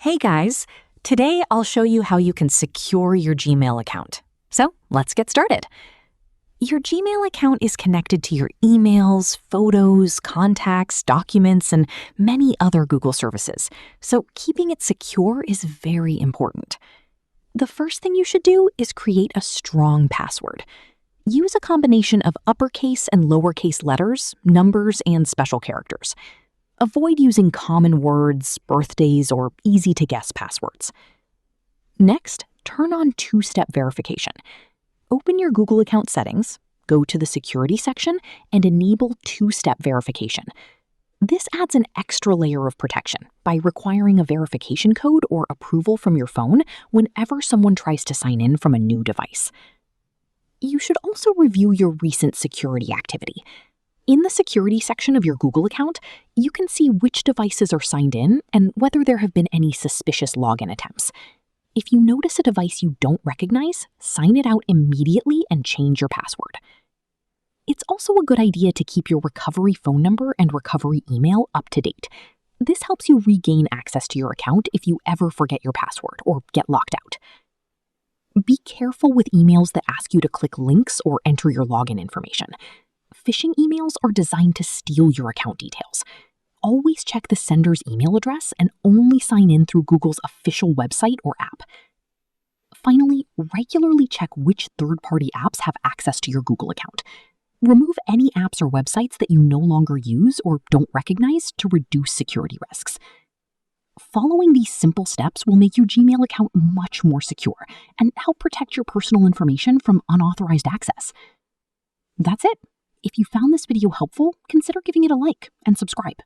Hey guys, today I'll show you how you can secure your Gmail account. So let's get started. Your Gmail account is connected to your emails, photos, contacts, documents, and many other Google services. So keeping it secure is very important. The first thing you should do is create a strong password. Use a combination of uppercase and lowercase letters, numbers, and special characters. Avoid using common words, birthdays, or easy-to-guess passwords. Next, turn on two-step verification. Open your Google account settings, go to the security section, and enable two-step verification. This adds an extra layer of protection by requiring a verification code or approval from your phone whenever someone tries to sign in from a new device. You should also review your recent security activity. In the security section of your Google account, you can see which devices are signed in and whether there have been any suspicious login attempts. If you notice a device you don't recognize, sign it out immediately and change your password. It's also a good idea to keep your recovery phone number and recovery email up to date. This helps you regain access to your account if you ever forget your password or get locked out. Be careful with emails that ask you to click links or enter your login information. Phishing emails are designed to steal your account details. Always check the sender's email address and only sign in through Google's official website or app. Finally, regularly check which third-party apps have access to your Google account. Remove any apps or websites that you no longer use or don't recognize to reduce security risks. Following these simple steps will make your Gmail account much more secure and help protect your personal information from unauthorized access. That's it. If you found this video helpful, consider giving it a like and subscribe.